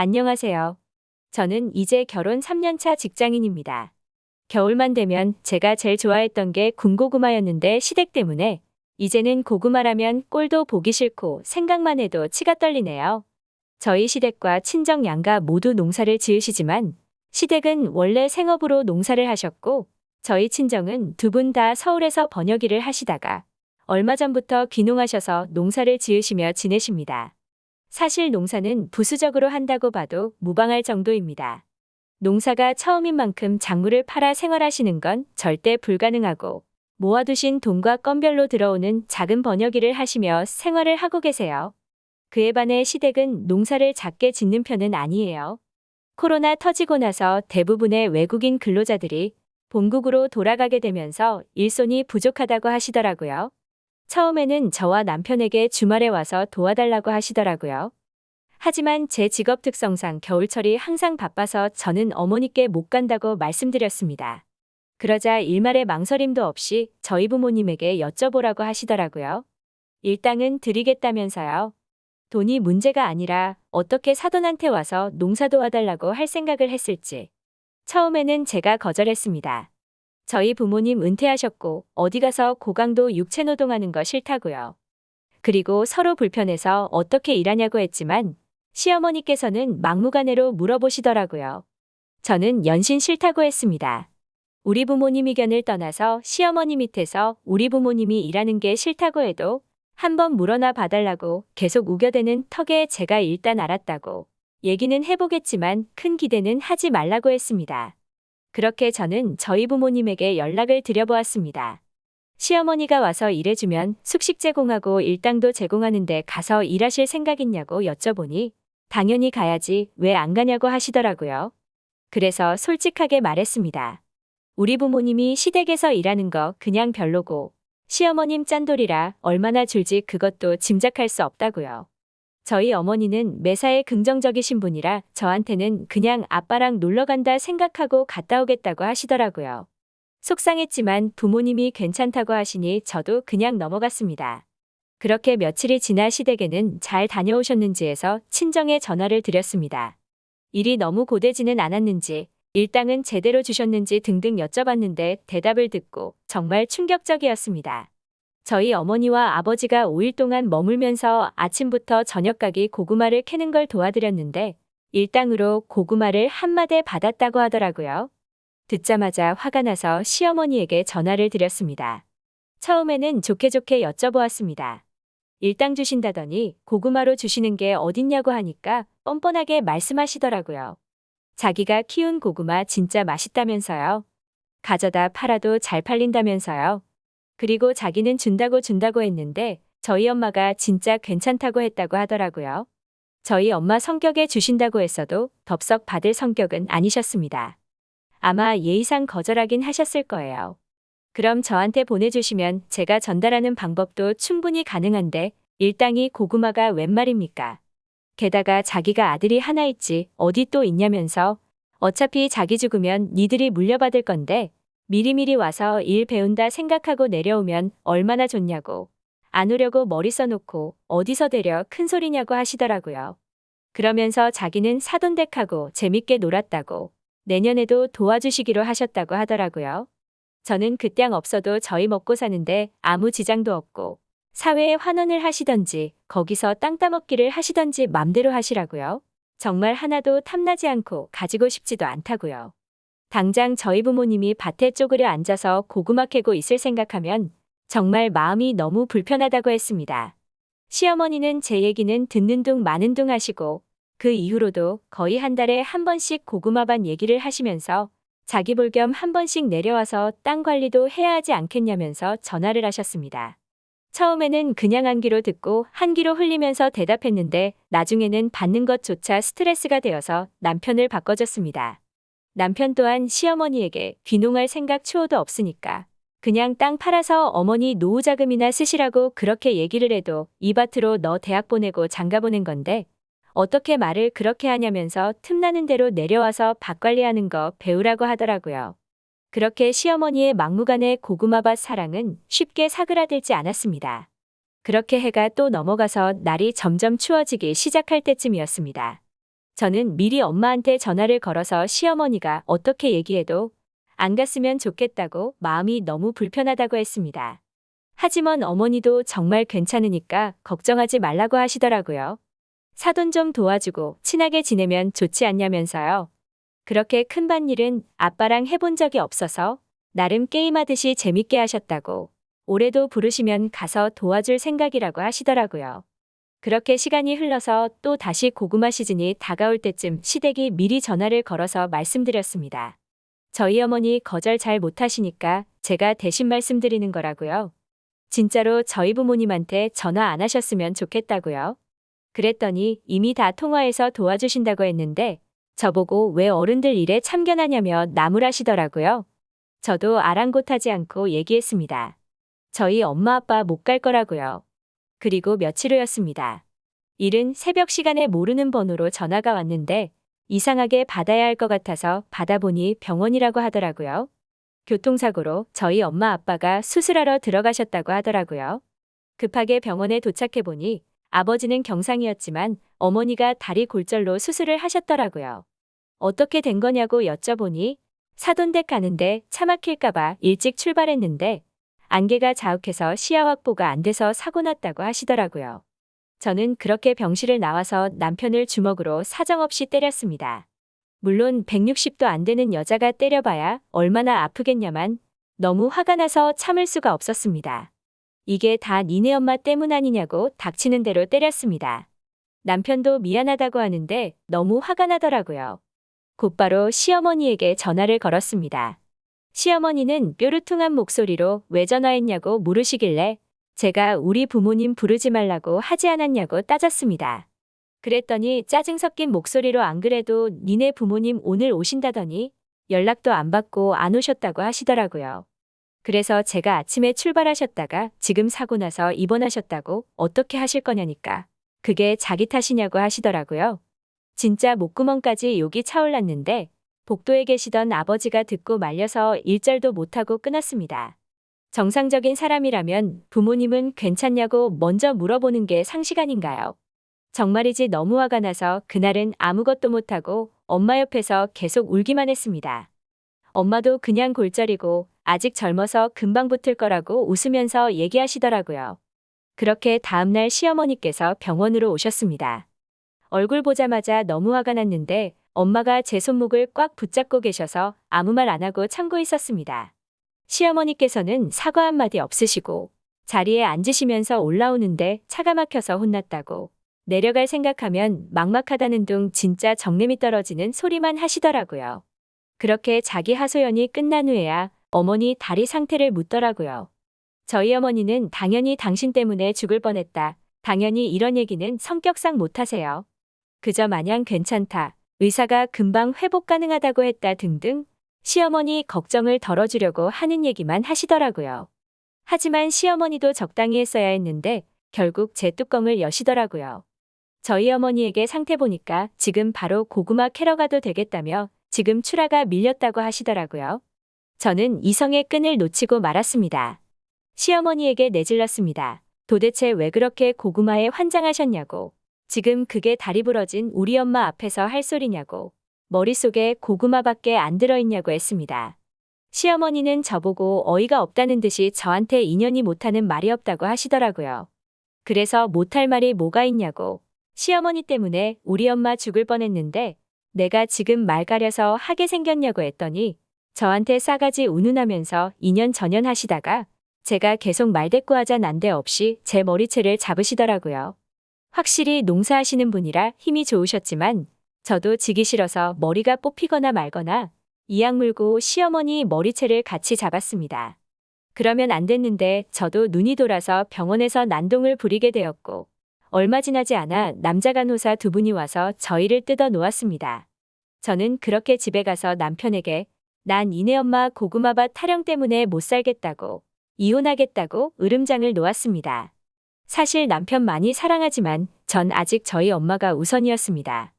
안녕하세요. 저는 이제 결혼 3년차 직장인입니다. 겨울만 되면 제가 제일 좋아했던 게 군고구마였는데 시댁 때문에 이제는 고구마라면 꼴도 보기 싫고 생각만 해도 치가 떨리네요. 저희 시댁과 친정 양가 모두 농사를 지으시지만 시댁은 원래 생업으로 농사를 하셨고 저희 친정은 두 분 다 서울에서 번역 일을 하시다가 얼마 전부터 귀농하셔서 농사를 지으시며 지내십니다. 사실 농사는 부수적으로 한다고 봐도 무방할 정도입니다. 농사가 처음인 만큼 작물을 팔아 생활하시는 건 절대 불가능하고 모아두신 돈과 건별로 들어오는 작은 번역일을 하시며 생활을 하고 계세요. 그에 반해 시댁은 농사를 작게 짓는 편은 아니에요. 코로나 터지고 나서 대부분의 외국인 근로자들이 본국으로 돌아가게 되면서 일손이 부족하다고 하시더라고요. 처음에는 저와 남편에게 주말에 와서 도와달라고 하시더라고요. 하지만 제 직업 특성상 겨울철이 항상 바빠서 저는 어머니께 못 간다고 말씀드렸습니다. 그러자 일말의 망설임도 없이 저희 부모님에게 여쭤보라고 하시더라고요. 일당은 드리겠다면서요. 돈이 문제가 아니라 어떻게 사돈한테 와서 농사 도와달라고 할 생각을 했을지. 처음에는 제가 거절했습니다. 저희 부모님 은퇴하셨고 어디 가서 고강도 육체 노동하는 거 싫다고요. 그리고 서로 불편해서 어떻게 일하냐고 했지만 시어머니께서는 막무가내로 물어보시더라고요. 저는 연신 싫다고 했습니다. 우리 부모님 의견을 떠나서 시어머니 밑에서 우리 부모님이 일하는 게 싫다고 해도 한번 물어나 봐달라고 계속 우겨대는 턱에 제가 일단 알았다고 얘기는 해보겠지만 큰 기대는 하지 말라고 했습니다. 그렇게 저는 저희 부모님에게 연락을 드려보았습니다. 시어머니가 와서 일해주면 숙식 제공하고 일당도 제공하는데 가서 일하실 생각 있냐고 여쭤보니 당연히 가야지 왜 안 가냐고 하시더라고요. 그래서 솔직하게 말했습니다. 우리 부모님이 시댁에서 일하는 거 그냥 별로고 시어머님 짠돌이라 얼마나 줄지 그것도 짐작할 수 없다고요. 저희 어머니는 매사에 긍정적이신 분이라 저한테는 그냥 아빠랑 놀러 간다 생각하고 갔다 오겠다고 하시더라고요. 속상했지만 부모님이 괜찮다고 하시니 저도 그냥 넘어갔습니다. 그렇게 며칠이 지나 시댁에는 잘 다녀오셨는지 해서 친정에 전화를 드렸습니다. 일이 너무 고되지는 않았는지, 일당은 제대로 주셨는지 등등 여쭤봤는데 대답을 듣고 정말 충격적이었습니다. 저희 어머니와 아버지가 5일 동안 머물면서 아침부터 저녁까지 고구마를 캐는 걸 도와드렸는데 일당으로 고구마를 한 마대 받았다고 하더라고요. 듣자마자 화가 나서 시어머니에게 전화를 드렸습니다. 처음에는 좋게 좋게 여쭤보았습니다. 일당 주신다더니 고구마로 주시는 게 어딨냐고 하니까 뻔뻔하게 말씀하시더라고요. 자기가 키운 고구마 진짜 맛있다면서요. 가져다 팔아도 잘 팔린다면서요. 그리고 자기는 준다고 했는데 저희 엄마가 진짜 괜찮다고 했다고 하더라고요. 저희 엄마 성격에 주신다고 했어도 덥석 받을 성격은 아니셨습니다. 아마 예의상 거절하긴 하셨을 거예요. 그럼 저한테 보내주시면 제가 전달하는 방법도 충분히 가능한데 일당이 고구마가 웬 말입니까? 게다가 자기가 아들이 하나 있지 어디 또 있냐면서 어차피 자기 죽으면 니들이 물려받을 건데 미리미리 와서 일 배운다 생각하고 내려오면 얼마나 좋냐고. 안 오려고 머리 써놓고 어디서 데려 큰 소리냐고 하시더라고요. 그러면서 자기는 사돈댁하고 재밌게 놀았다고 내년에도 도와주시기로 하셨다고 하더라고요. 저는 그 땅 없어도 저희 먹고 사는데 아무 지장도 없고 사회에 환원을 하시던지 거기서 땅 따먹기를 하시던지 맘대로 하시라고요. 정말 하나도 탐나지 않고 가지고 싶지도 않다고요. 당장 저희 부모님이 밭에 쪼그려 앉아서 고구마 캐고 있을 생각하면 정말 마음이 너무 불편하다고 했습니다. 시어머니는 제 얘기는 듣는 둥 마는 둥 하시고 그 이후로도 거의 한 달에 한 번씩 고구마밭 얘기를 하시면서 자기 볼 겸 한 번씩 내려와서 땅 관리도 해야 하지 않겠냐면서 전화를 하셨습니다. 처음에는 그냥 한 귀로 듣고 한 귀로 흘리면서 대답했는데 나중에는 받는 것조차 스트레스가 되어서 남편을 바꿔줬습니다. 남편 또한 시어머니에게 귀농할 생각 추호도 없으니까 그냥 땅 팔아서 어머니 노후자금이나 쓰시라고 그렇게 얘기를 해도 이 밭으로 너 대학 보내고 장가 보낸 건데 어떻게 말을 그렇게 하냐면서 틈나는 대로 내려와서 밭 관리하는 거 배우라고 하더라고요. 그렇게 시어머니의 막무가내 고구마밭 사랑은 쉽게 사그라들지 않았습니다. 그렇게 해가 또 넘어가서 날이 점점 추워지기 시작할 때쯤이었습니다. 저는 미리 엄마한테 전화를 걸어서 시어머니가 어떻게 얘기해도 안 갔으면 좋겠다고 마음이 너무 불편하다고 했습니다. 하지만 어머니도 정말 괜찮으니까 걱정하지 말라고 하시더라고요. 사돈 좀 도와주고 친하게 지내면 좋지 않냐면서요. 그렇게 큰밭일은 아빠랑 해본 적이 없어서 나름 게임하듯이 재밌게 하셨다고 올해도 부르시면 가서 도와줄 생각이라고 하시더라고요. 그렇게 시간이 흘러서 또 다시 고구마 시즌이 다가올 때쯤 시댁이 미리 전화를 걸어서 말씀드렸습니다. 저희 어머니 거절 잘 못하시니까 제가 대신 말씀드리는 거라고요. 진짜로 저희 부모님한테 전화 안 하셨으면 좋겠다고요. 그랬더니 이미 다 통화해서 도와주신다고 했는데 저보고 왜 어른들 일에 참견하냐며 나무라시더라고요. 저도 아랑곳하지 않고 얘기했습니다. 저희 엄마 아빠 못 갈 거라고요. 그리고 며칠 후였습니다. 이른 새벽 시간에 모르는 번호로 전화가 왔는데 이상하게 받아야 할 것 같아서 받아보니 병원이라고 하더라고요. 교통사고로 저희 엄마 아빠가 수술하러 들어가셨다고 하더라고요. 급하게 병원에 도착해보니 아버지는 경상이었지만 어머니가 다리 골절로 수술을 하셨더라고요. 어떻게 된 거냐고 여쭤보니 사돈댁 가는데 차 막힐까봐 일찍 출발했는데 안개가 자욱해서 시야 확보가 안 돼서 사고 났다고 하시더라고요. 저는 그렇게 병실을 나와서 남편을 주먹으로 사정없이 때렸습니다. 물론 160도 안 되는 여자가 때려봐야 얼마나 아프겠냐만 너무 화가 나서 참을 수가 없었습니다. 이게 다 니네 엄마 때문 아니냐고 닥치는 대로 때렸습니다. 남편도 미안하다고 하는데 너무 화가 나더라고요. 곧바로 시어머니에게 전화를 걸었습니다. 시어머니는 뾰루퉁한 목소리로 왜 전화했냐고 물으시길래 제가 우리 부모님 부르지 말라고 하지 않았냐고 따졌습니다. 그랬더니 짜증 섞인 목소리로 안 그래도 니네 부모님 오늘 오신다더니 연락도 안 받고 안 오셨다고 하시더라고요. 그래서 제가 아침에 출발하셨다가 지금 사고 나서 입원하셨다고 어떻게 하실 거냐니까. 그게 자기 탓이냐고 하시더라고요. 진짜 목구멍까지 욕이 차올랐는데 복도에 계시던 아버지가 듣고 말려서 일절도 못하고 끊었습니다. 정상적인 사람이라면 부모님은 괜찮냐고 먼저 물어보는 게 상식 아닌가요? 정말이지 너무 화가 나서 그날은 아무것도 못하고 엄마 옆에서 계속 울기만 했습니다. 엄마도 그냥 골절이고 아직 젊어서 금방 붙을 거라고 웃으면서 얘기하시더라고요. 그렇게 다음날 시어머니께서 병원으로 오셨습니다. 얼굴 보자마자 너무 화가 났는데 엄마가 제 손목을 꽉 붙잡고 계셔서 아무 말 안 하고 참고 있었습니다. 시어머니께서는 사과 한마디 없으시고 자리에 앉으시면서 올라오는데 차가 막혀서 혼났다고 내려갈 생각하면 막막하다는 둥 진짜 정냄이 떨어지는 소리만 하시더라고요. 그렇게 자기 하소연이 끝난 후에야 어머니 다리 상태를 묻더라고요. 저희 어머니는 당연히 당신 때문에 죽을 뻔했다. 당연히 이런 얘기는 성격상 못하세요. 그저 마냥 괜찮다. 의사가 금방 회복 가능하다고 했다 등등 시어머니 걱정을 덜어주려고 하는 얘기만 하시더라고요. 하지만 시어머니도 적당히 했어야 했는데 결국 제 뚜껑을 여시더라고요. 저희 어머니에게 상태 보니까 지금 바로 고구마 캐러 가도 되겠다며 지금 출하가 밀렸다고 하시더라고요. 저는 이성의 끈을 놓치고 말았습니다. 시어머니에게 내질렀습니다. 도대체 왜 그렇게 고구마에 환장하셨냐고. 지금 그게 다리 부러진 우리 엄마 앞에서 할 소리냐고. 머릿속에 고구마밖에 안 들어있냐고 했습니다. 시어머니는 저보고 어이가 없다는 듯이 저한테 인연이 못하는 말이 없다고 하시더라고요. 그래서 못할 말이 뭐가 있냐고. 시어머니 때문에 우리 엄마 죽을 뻔했는데 내가 지금 말 가려서 하게 생겼냐고 했더니 저한테 싸가지 운운하면서 인연 전연 하시다가 제가 계속 말대꾸하자 난데없이 제 머리채를 잡으시더라고요. 확실히 농사하시는 분이라 힘이 좋으셨지만 저도 지기 싫어서 머리가 뽑히거나 말거나 이악 물고 시어머니 머리채를 같이 잡았습니다. 그러면 안 됐는데 저도 눈이 돌아서 병원에서 난동을 부리게 되었고 얼마 지나지 않아 남자 간호사 두 분이 와서 저희를 뜯어 놓았습니다. 저는 그렇게 집에 가서 남편에게 난 니네 엄마 고구마밭 타령 때문에 못 살겠다고 이혼하겠다고 으름장을 놓았습니다. 사실 남편 많이 사랑하지만 전 아직 저희 엄마가 우선이었습니다.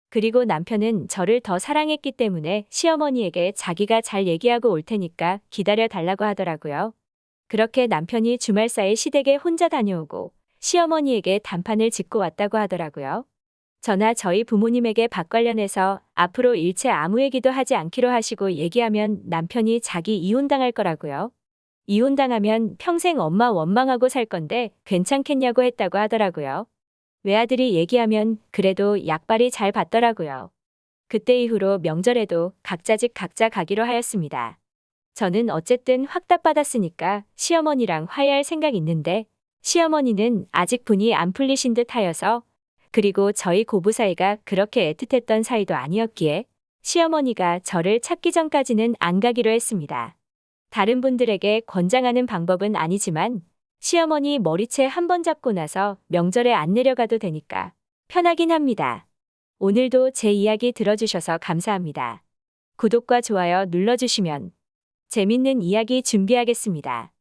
그리고 남편은 저를 더 사랑했기 때문에 시어머니에게 자기가 잘 얘기하고 올 테니까 기다려 달라고 하더라고요. 그렇게 남편이 주말 사이 시댁에 혼자 다녀오고 시어머니에게 단판을 짓고 왔다고 하더라고요. 저나 저희 부모님에게 박 관련해서 앞으로 일체 아무 얘기도 하지 않기로 하시고 얘기하면 남편이 자기 이혼당할 거라고요. 이혼당하면 평생 엄마 원망하고 살 건데 괜찮겠냐고 했다고 하더라고요. 외아들이 얘기하면 그래도 약발이 잘 받더라고요. 그때 이후로 명절에도 각자 집 각자 가기로 하였습니다. 저는 어쨌든 확답받았으니까 시어머니랑 화해할 생각 있는데 시어머니는 아직 분이 안 풀리신 듯 하여서 그리고 저희 고부 사이가 그렇게 애틋했던 사이도 아니었기에 시어머니가 저를 찾기 전까지는 안 가기로 했습니다. 다른 분들에게 권장하는 방법은 아니지만 시어머니 머리채 한 번 잡고 나서 명절에 안 내려가도 되니까 편하긴 합니다. 오늘도 제 이야기 들어주셔서 감사합니다. 구독과 좋아요 눌러주시면 재밌는 이야기 준비하겠습니다.